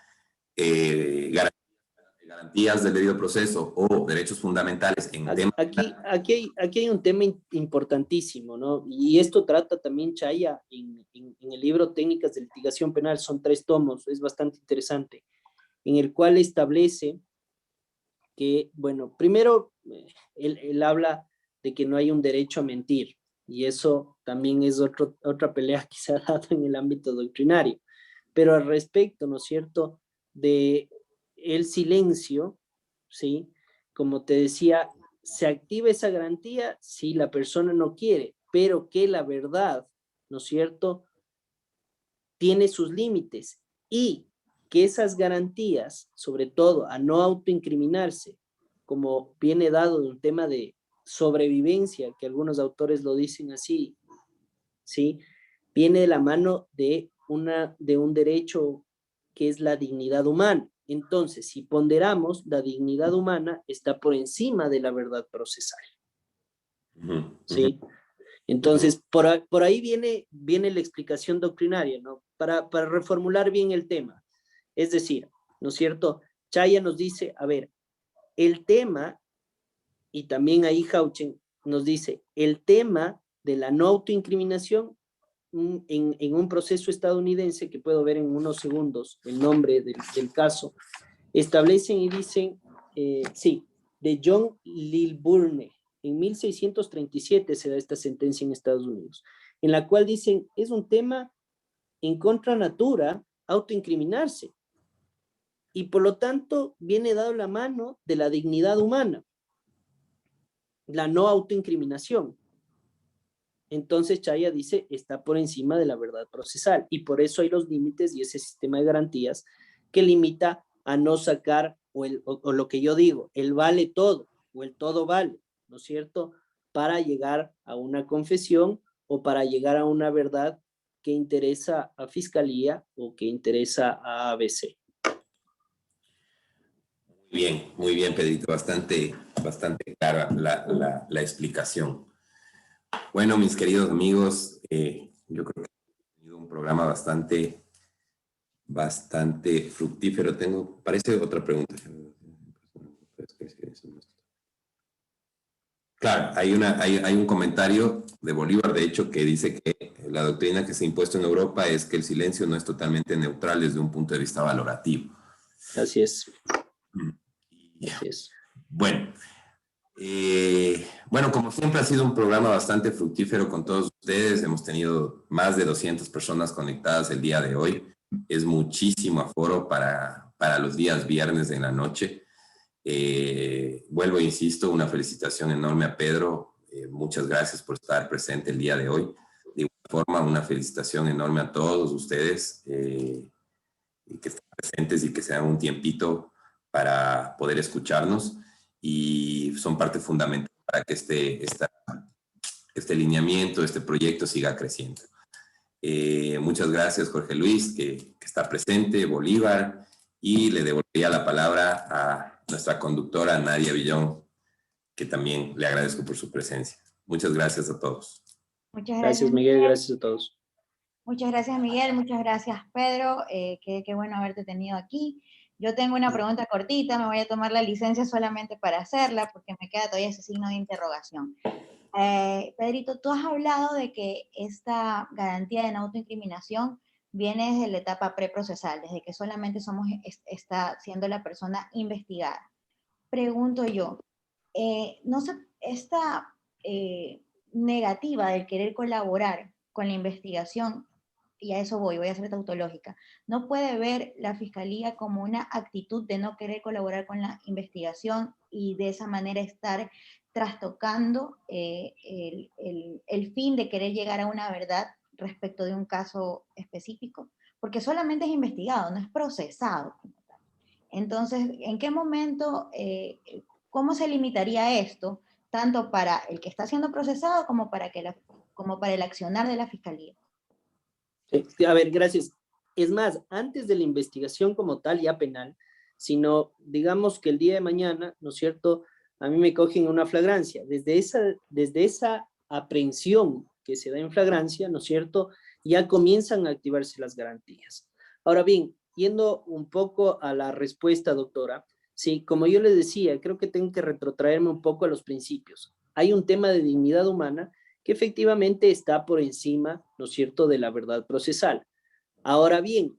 garantías del debido proceso o derechos fundamentales en temas. Aquí hay un tema importantísimo, ¿no? Y esto trata también Chaya en el libro Técnicas de Litigación Penal, son 3 tomos, es bastante interesante, en el cual establece que, bueno, primero, él habla de que no hay un derecho a mentir, y eso también es otra pelea que se ha dado en el ámbito doctrinario. Pero al respecto, ¿no es cierto?, de el silencio, ¿sí? Como te decía, se activa esa garantía si la persona no quiere, pero que la verdad, ¿no es cierto?, tiene sus límites y que esas garantías, sobre todo a no autoincriminarse, como viene dado de un tema de sobrevivencia, que algunos autores lo dicen así, ¿sí? Viene de la mano de un derecho que es la dignidad humana. Entonces, si ponderamos, la dignidad humana está por encima de la verdad procesal, ¿sí? Entonces, por ahí viene la explicación doctrinaria, ¿no? Para reformular bien el tema. Es decir, ¿no es cierto? Chaya nos dice, a ver, el tema, y también ahí Hauchen nos dice, el tema de la no autoincriminación en un proceso estadounidense, que puedo ver en unos segundos el nombre del caso, establecen y dicen, sí, de John Lilburne, en 1637 se da esta sentencia en Estados Unidos, en la cual dicen, es un tema en contra natura autoincriminarse, y por lo tanto viene dado la mano de la dignidad humana, la no autoincriminación. Entonces Chaya dice, está por encima de la verdad procesal, y por eso hay los límites y ese sistema de garantías que limita a no sacar, o lo que yo digo, el vale todo, o el todo vale, ¿no es cierto?, para llegar a una confesión o para llegar a una verdad que interesa a Fiscalía o que interesa a ABC. Muy bien, Pedrito, bastante clara la explicación. Bueno, mis queridos amigos, yo creo que hemos tenido un programa bastante fructífero. Parece otra pregunta. Claro, hay un comentario de Bolívar, de hecho, que dice que la doctrina que se ha impuesto en Europa es que el silencio no es totalmente neutral desde un punto de vista valorativo. Así es. Y, Así es. bueno, bueno, como siempre ha sido un programa bastante fructífero con todos ustedes. Hemos tenido más de 200 personas conectadas el día de hoy. Es muchísimo aforo para los días viernes en la noche. Vuelvo e insisto, una felicitación enorme a Pedro. Muchas gracias por estar presente el día de hoy. De igual forma, una felicitación enorme a todos ustedes que están presentes y que se dan un tiempito para poder escucharnos, y son parte fundamental para que este lineamiento, este proyecto siga creciendo. Muchas gracias, Jorge Luis, que está presente, Bolívar, y le devolvería la palabra a nuestra conductora, Nadia Villón, que también le agradezco por su presencia. Muchas gracias a todos. Muchas Gracias, gracias, Miguel. Gracias a todos. Muchas gracias, Miguel. Muchas gracias, Pedro. Qué bueno haberte tenido aquí. Yo tengo una pregunta cortita, me voy a tomar la licencia solamente para hacerla, porque me queda todavía ese signo de interrogación. Pedrito, tú has hablado de que esta garantía de no autoincriminación viene desde la etapa preprocesal, desde que solamente está siendo la persona investigada. Pregunto yo, no sé, negativa del querer colaborar con la investigación, y a eso voy a ser tautológica, no puede ver la Fiscalía como una actitud de no querer colaborar con la investigación y de esa manera estar trastocando el fin de querer llegar a una verdad respecto de un caso específico, porque solamente es investigado, no es procesado. Entonces, ¿en qué momento, cómo se limitaría esto, tanto para el que está siendo procesado como como para el accionar de la Fiscalía? Sí, a ver, gracias. Es más, antes de la investigación como tal, ya penal, sino digamos que el día de mañana, ¿no es cierto?, a mí me cogen una flagrancia. Desde esa aprehensión que se da en flagrancia, ¿no es cierto?, ya comienzan a activarse las garantías. Ahora bien, yendo un poco a la respuesta, doctora, sí, como yo le decía, creo que tengo que retrotraerme un poco a los principios. Hay un tema de dignidad humana que efectivamente está por encima, ¿no es cierto?, de la verdad procesal. Ahora bien,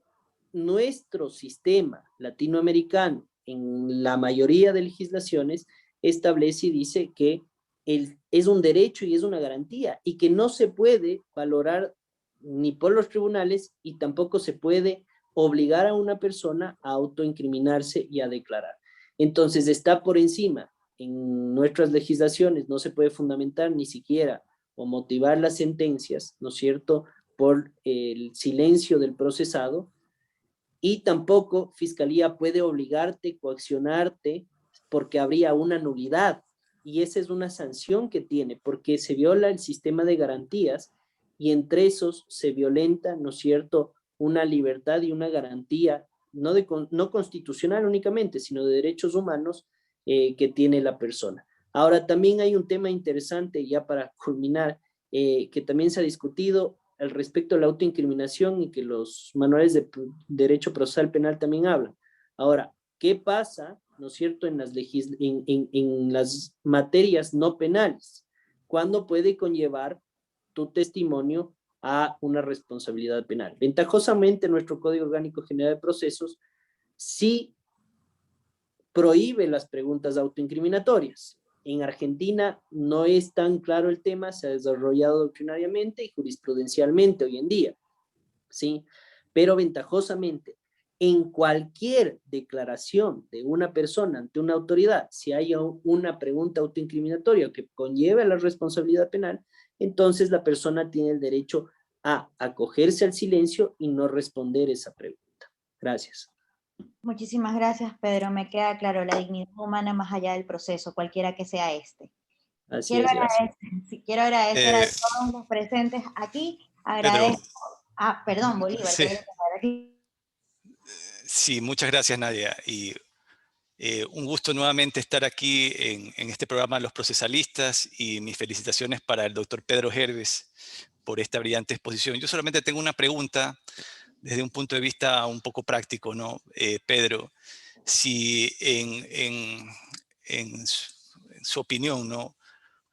nuestro sistema latinoamericano, en la mayoría de legislaciones, establece y dice que es un derecho y es una garantía, y que no se puede valorar ni por los tribunales y tampoco se puede obligar a una persona a autoincriminarse y a declarar. Entonces está por encima. En nuestras legislaciones no se puede fundamentar ni siquiera o motivar las sentencias, ¿no es cierto?, por el silencio del procesado, y tampoco Fiscalía puede obligarte, coaccionarte, porque habría una nulidad, y esa es una sanción que tiene, porque se viola el sistema de garantías, y entre esos se violenta, ¿no es cierto?, una libertad y una garantía, no constitucional únicamente, sino de derechos humanos que tiene la persona. Ahora, también hay un tema interesante, ya para culminar, que también se ha discutido al respecto de la autoincriminación y que los manuales de derecho procesal penal también hablan. Ahora, ¿qué pasa, no es cierto, en las materias no penales? ¿Cuándo puede conllevar tu testimonio a una responsabilidad penal? Ventajosamente, nuestro Código Orgánico General de Procesos sí prohíbe las preguntas autoincriminatorias. En Argentina no es tan claro el tema, se ha desarrollado doctrinariamente y jurisprudencialmente hoy en día, ¿sí? Pero ventajosamente, en cualquier declaración de una persona ante una autoridad, si hay una pregunta autoincriminatoria que conlleve a la responsabilidad penal, entonces la persona tiene el derecho a acogerse al silencio y no responder esa pregunta. Gracias. Muchísimas gracias, Pedro. Me queda claro la dignidad humana más allá del proceso, cualquiera que sea este. Así es, gracias. Quiero agradecer a Eh, todos los presentes aquí. Pedro, Agradezco. Ah, perdón, Bolívar. sí, Aquí. sí, muchas gracias, Nadia. Y un gusto nuevamente estar aquí en este programa Los Procesalistas, y mis felicitaciones para el doctor Pedro Herves por esta brillante exposición. Yo solamente tengo una pregunta desde un punto de vista un poco práctico, ¿no? Pedro, si en su opinión, ¿no?,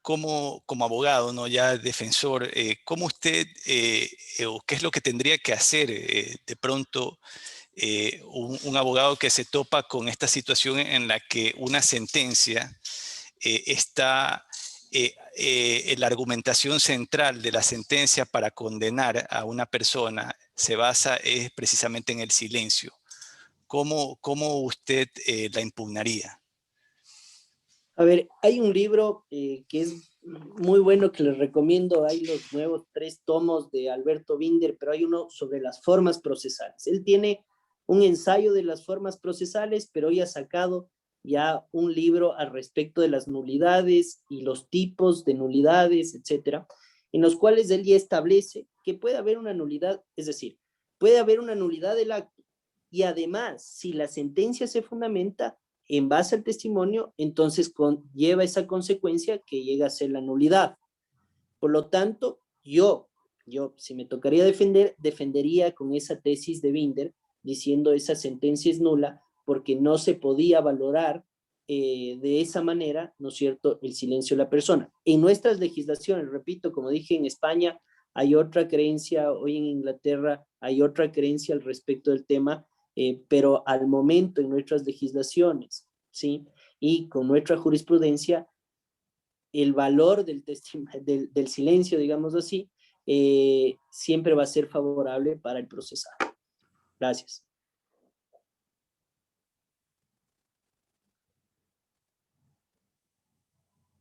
como abogado, ¿no?, ya defensor, ¿cómo usted o qué es lo que tendría que hacer de pronto un abogado que se topa con esta situación en la que una sentencia está, la argumentación central de la sentencia para condenar a una persona se basa precisamente en el silencio? ¿Cómo usted la impugnaría? A ver, hay un libro que es muy bueno que les recomiendo. Hay los nuevos 3 tomos de Alberto Binder, pero hay uno sobre las formas procesales. Él tiene un ensayo de las formas procesales, pero hoy ha sacado ya un libro al respecto de las nulidades y los tipos de nulidades, etcétera, en los cuales él ya establece que puede haber una nulidad, es decir, puede haber una nulidad del acto, y además, si la sentencia se fundamenta en base al testimonio, entonces lleva esa consecuencia que llega a ser la nulidad. Por lo tanto, yo si me tocaría defendería con esa tesis de Binder, diciendo esa sentencia es nula, porque no se podía valorar de esa manera, ¿no es cierto?, el silencio de la persona. En nuestras legislaciones, repito, como dije, en España hay otra creencia, hoy en Inglaterra hay otra creencia al respecto del tema, pero al momento en nuestras legislaciones, ¿sí?, y con nuestra jurisprudencia, el valor del silencio, digamos así, siempre va a ser favorable para el procesado. Gracias.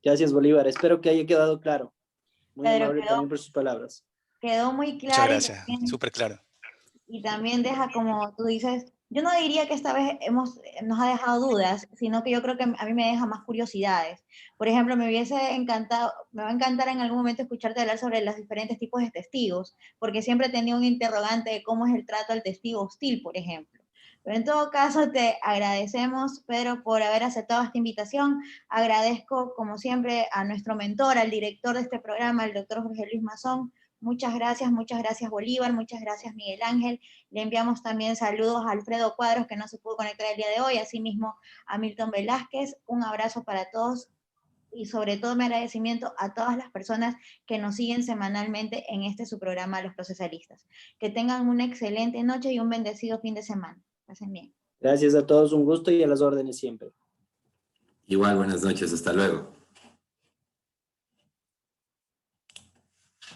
Gracias, Bolívar. Espero que haya quedado claro. Muy Pedro, amable también por sus palabras. quedó muy Muchas claro gracias, súper claro. y también deja, como tú dices, yo no diría que esta vez nos ha dejado dudas, sino que yo creo que a mí me deja más curiosidades. Por ejemplo, me va a encantar en algún momento escucharte hablar sobre los diferentes tipos de testigos, porque siempre he tenido un interrogante de cómo es el trato al testigo hostil, por ejemplo. Pero en todo caso, te agradecemos, Pedro, por haber aceptado esta invitación. Agradezco, como siempre, a nuestro mentor, al director de este programa, el doctor Jorge Luis Mazón. Muchas gracias Bolívar, muchas gracias Miguel Ángel. Le enviamos también saludos a Alfredo Cuadros, que no se pudo conectar el día de hoy, asimismo a Milton Velázquez. Un abrazo para todos y sobre todo mi agradecimiento a todas las personas que nos siguen semanalmente en este su programa Los Procesalistas. Que tengan una excelente noche y un bendecido fin de semana. Pasen bien. Gracias a todos, un gusto y a las órdenes siempre. Igual, buenas noches, hasta luego.